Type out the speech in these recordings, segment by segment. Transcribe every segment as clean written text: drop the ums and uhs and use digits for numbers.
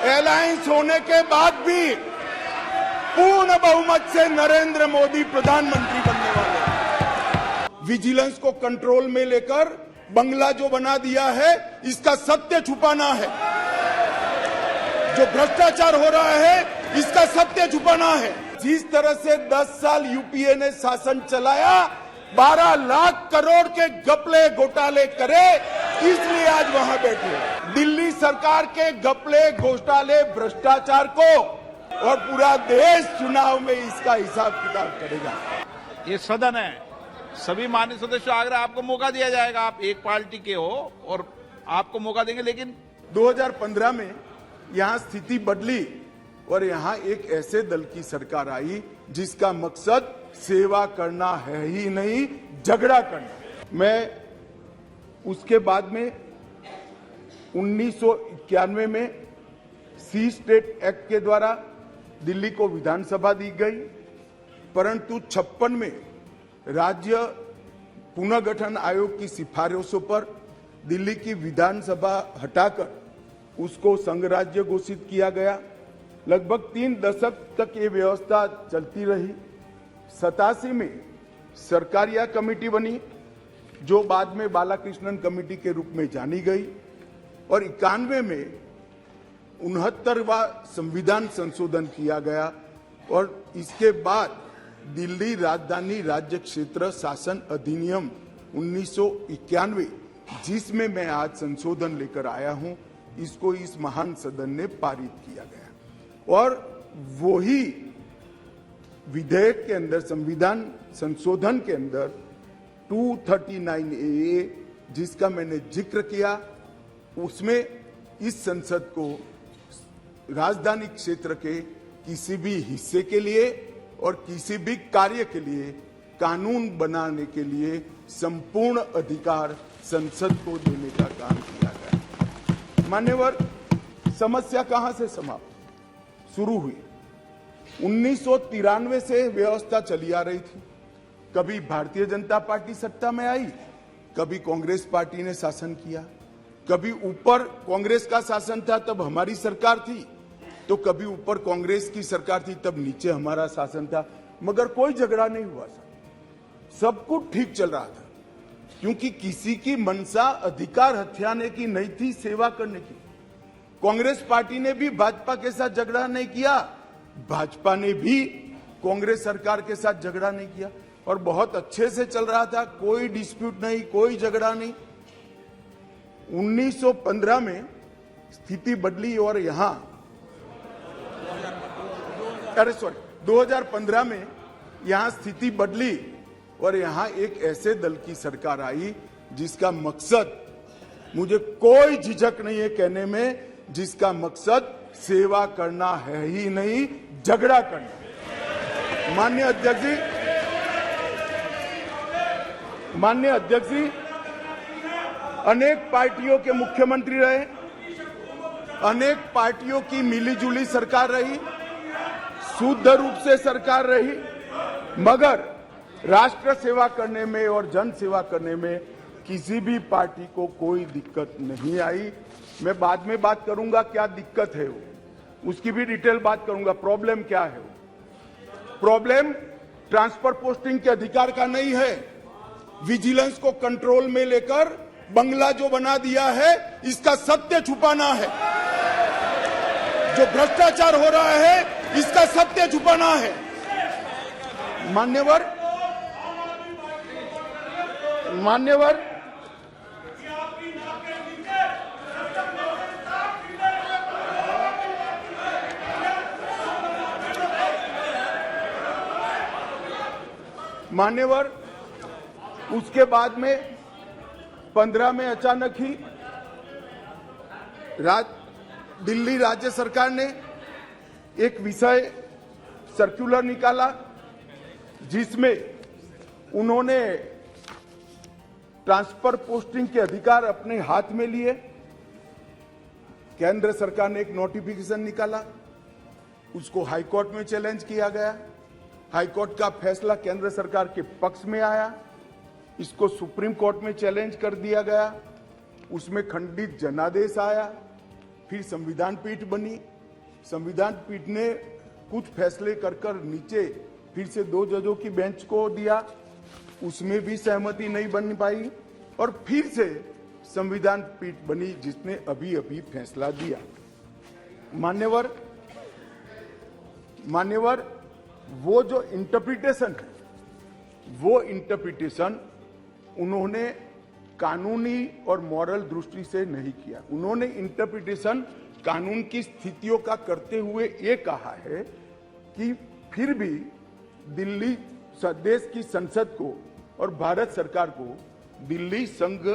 Alliance होने के बाद भी पूर्ण बहुमत से नरेंद्र मोदी प्रधानमंत्री बनने वाले हैं। विजिलेंस को कंट्रोल में लेकर बंगला जो बना दिया है, इसका सत्य छुपाना है। जो भ्रष्टाचार हो रहा है, इसका सत्य छुपाना है। जिस तरह से 10 साल यूपीए ने शासन चलाया, 12 लाख करोड़ के घपले घोटाले करे, इसलिए आज वहां बैठे। दिल्ली सरकार के घपले घोटाले भ्रष्टाचार को और पूरा देश चुनाव में इसका हिसाब किताब करेगा। ये सदन है, सभी माननीय सदस्यों आग्रह आपको मौका दिया जाएगा। आप एक पार्टी के हो और आपको मौका देंगे, लेकिन 2015 में यहाँ स्थिति बदली और यहाँ एक ऐसे दल की सरकार आई जिसका मकसद सेवा करना है ही नहीं, झगड़ा करना। मैं उसके बाद में 1991 में सी स्टेट एक्ट के द्वारा दिल्ली को विधानसभा दी गई, परंतु 56 में राज्य पुनर्गठन आयोग की सिफारिशों पर दिल्ली की विधानसभा हटाकर उसको संघ राज्य घोषित किया गया। लगभग 3 दशक तक ये व्यवस्था चलती रही। 87 में सरकारिया कमेटी बनी, जो बाद में बालाकृष्णन कमेटी के रूप में जानी गई, और 91 में 69वां संविधान संशोधन किया गया और इसके बाद दिल्ली राजधानी राज्य क्षेत्र शासन अधिनियम 1991, जिसमें मैं आज संशोधन लेकर आया हूं, इसको इस महान सदन ने पारित किया गया। और वही विधेयक के अंदर, संविधान संशोधन के अंदर 239A, जिसका मैंने जिक्र किया, उसमें इस संसद को राजधानी क्षेत्र के किसी भी हिस्से के लिए और किसी भी कार्य के लिए कानून बनाने के लिए संपूर्ण अधिकार संसद को देने का काम किया गया। मान्यवर, समस्या कहां से समाप्त शुरू हुई? 1993 से व्यवस्था चली आ रही थी। कभी भारतीय जनता पार्टी सत्ता में आई, कभी कांग्रेस पार्टी ने शासन किया, कभी ऊपर कांग्रेस का शासन था तब हमारी सरकार थी, तो कभी ऊपर कांग्रेस की सरकार थी तब नीचे हमारा शासन था, मगर कोई झगड़ा नहीं हुआ। सब कुछ ठीक चल रहा था, क्योंकि किसी की मंशा अधिकार हथियाने की नहीं थी, सेवा करने की। कांग्रेस पार्टी ने भी भाजपा के साथ झगड़ा नहीं किया, भाजपा ने भी कांग्रेस सरकार के साथ झगड़ा नहीं किया, और बहुत अच्छे से चल रहा था, कोई डिस्प्यूट नहीं, कोई झगड़ा नहीं। 1915 में स्थिति बदली और यहां 2015 में यहां स्थिति बदली और यहां एक ऐसे दल की सरकार आई जिसका मकसद, मुझे कोई झिझक नहीं है कहने में, जिसका मकसद सेवा करना है ही नहीं, झगड़ा करना। माननीय अध्यक्ष जी अनेक पार्टियों के मुख्यमंत्री रहे, अनेक पार्टियों की मिलीजुली सरकार रही, शुद्ध रूप से सरकार रही, मगर राष्ट्र सेवा करने में और जन सेवा करने में किसी भी पार्टी को कोई दिक्कत नहीं आई। मैं बाद में बात करूंगा क्या दिक्कत है, उसकी भी डिटेल बात करूंगा, प्रॉब्लम क्या है। प्रॉब्लम ट्रांसफर पोस्टिंग के अधिकार का नहीं है। विजिलेंस को कंट्रोल में लेकर बंगला जो बना दिया है, इसका सत्य छुपाना है। जो भ्रष्टाचार हो रहा है, इसका सत्य छुपाना है। मान्यवर उसके बाद में 15 में अचानक ही दिल्ली राज्य सरकार ने एक विषय सर्कुलर निकाला, जिसमें उन्होंने ट्रांसफर पोस्टिंग के अधिकार अपने हाथ में लिए। केंद्र सरकार ने एक नोटिफिकेशन निकाला, उसको हाईकोर्ट में चैलेंज किया गया। हाईकोर्ट का फैसला केंद्र सरकार के पक्ष में आया, इसको सुप्रीम कोर्ट में चैलेंज कर दिया गया, उसमें खंडित जनादेश आया। फिर संविधान पीठ बनी। संविधान पीठ ने कुछ फैसले कर नीचे फिर से 2 जजों की बेंच को दिया, उसमें भी सहमति नहीं बन पाई और फिर से संविधान पीठ बनी जिसने अभी अभी फैसला दिया। मान्यवर वो जो इंटरप्रिटेशन है, वो इंटरप्रिटेशन उन्होंने कानूनी और मॉरल दृष्टि से नहीं किया। उन्होंने इंटरप्रिटेशन कानून की स्थितियों का करते हुए ये कहा है कि फिर भी दिल्ली देश की संसद को और भारत सरकार को दिल्ली संघ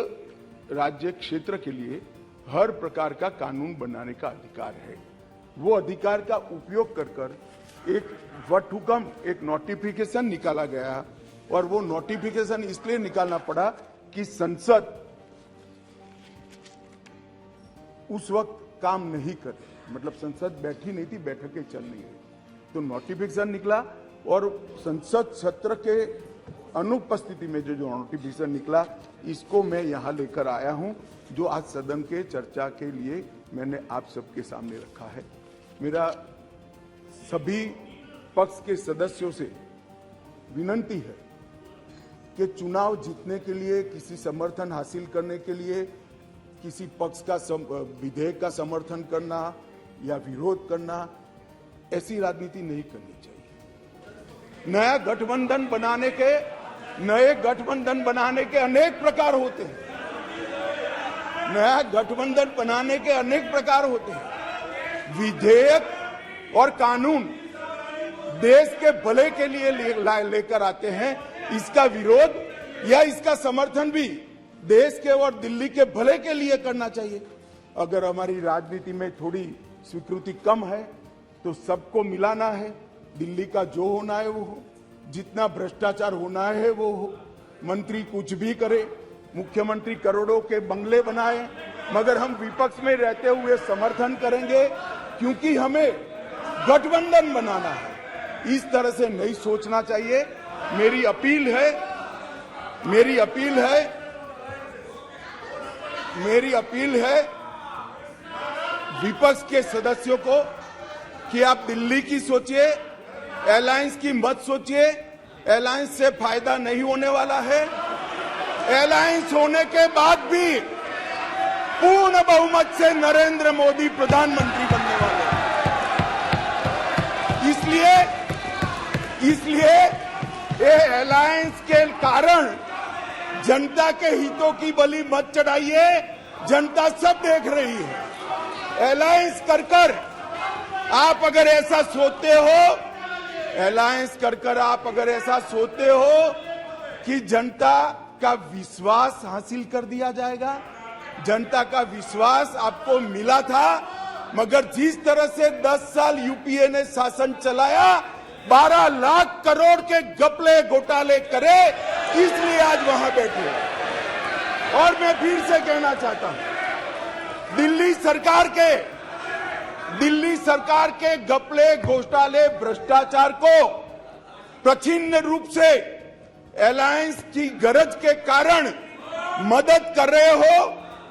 राज्य क्षेत्र के लिए हर प्रकार का कानून बनाने का अधिकार है। वो अधिकार का उपयोग कर एक वटहुकम, एक नोटिफिकेशन निकाला गया और वो नोटिफिकेशन इसलिए निकालना पड़ा कि संसद उस वक्त काम नहीं कर, मतलब संसद बैठी नहीं थी, बैठकें चल नहीं रही, तो नोटिफिकेशन निकला और संसद सत्र के अनुपस्थिति में जो नोटिफिकेशन निकला, इसको मैं यहां लेकर आया हूं, जो आज सदन के चर्चा के लिए मैंने आप सबके सामने रखा है। मेरा सभी पक्ष के सदस्यों से विनती है कि चुनाव जीतने के लिए, किसी समर्थन हासिल करने के लिए, किसी पक्ष का विधेयक का समर्थन करना या विरोध करना, ऐसी राजनीति नहीं करनी चाहिए। नए गठबंधन बनाने के अनेक प्रकार होते हैं। नया गठबंधन बनाने के अनेक प्रकार होते हैं। विधेयक और कानून देश के भले के लिए लेकर आते हैं। इसका विरोध या इसका समर्थन भी देश के और दिल्ली के भले के लिए करना चाहिए। अगर हमारी राजनीति में थोड़ी स्वीकृति कम है तो सबको मिलाना है। दिल्ली का जो होना है वो हो, जितना भ्रष्टाचार होना है वो हो। मंत्री कुछ भी करे, मुख्यमंत्री करोड़ों के बंगले बनाए, मगर हम विपक्ष में रहते हुए समर्थन करेंगे क्योंकि हमें गठबंधन बनाना है। इस तरह से नहीं सोचना चाहिए। मेरी अपील है विपक्ष के सदस्यों को कि आप दिल्ली की सोचिए, अलायंस की मत सोचिए। अलायंस से फायदा नहीं होने वाला है। अलायंस होने के बाद भी पूर्ण बहुमत से नरेंद्र मोदी प्रधानमंत्री बनने वाले हैं। इसलिए ये अलायंस के कारण जनता के हितों की बलि मत चढ़ाइए। जनता सब देख रही है। अलायंस कर आप अगर ऐसा सोचते हो, कि जनता का विश्वास हासिल कर दिया जाएगा, जनता का विश्वास आपको मिला था, मगर जिस तरह से 10 साल यूपीए ने शासन चलाया, 12 लाख करोड़ के घपले घोटाले करे, इसलिए आज वहां बैठे। और मैं फिर से कहना चाहता हूं, दिल्ली सरकार के घपले घोटाले भ्रष्टाचार को प्रच्छिन्न रूप से अलायंस की गरज के कारण मदद कर रहे हो।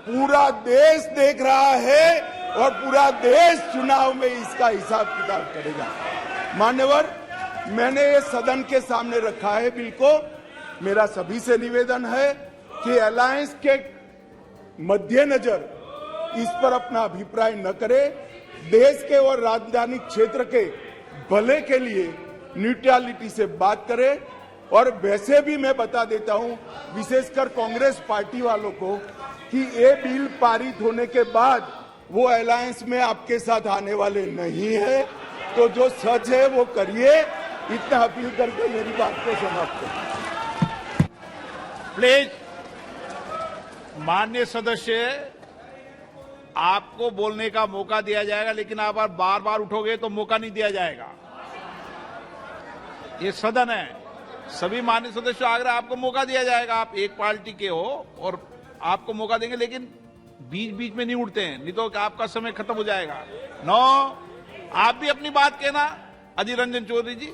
पूरा देश देख रहा है और पूरा देश चुनाव में इसका हिसाब किताब करेगा। मान्यवर, मैंने ये सदन के सामने रखा है बिल को। मेरा सभी से निवेदन है कि अलायंस के मद्देनजर इस पर अपना अभिप्राय न करें। देश के और राजधानी क्षेत्र के भले के लिए न्यूट्रलिटी से बात करें। और वैसे भी मैं बता देता हूं, विशेषकर कांग्रेस पार्टी वालों को, कि ये बिल पारित होने के बाद वो अलायंस में आपके साथ आने वाले नहीं है। तो जो सच है वो करिए। इतना अपील करके मेरी बात को समाप्त करें। प्लीज, माननीय सदस्य, आपको बोलने का मौका दिया जाएगा, लेकिन आप बार बार उठोगे तो मौका नहीं दिया जाएगा। ये सदन है। सभी माननीय सदस्यों, आग्रह, आपको मौका दिया जाएगा। आप एक पार्टी के हो और आपको मौका देंगे, लेकिन बीच बीच में नहीं उठते हैं, नहीं तो आपका समय खत्म हो जाएगा। आप भी अपनी बात कहना। अधीर रंजन चौधरी जी।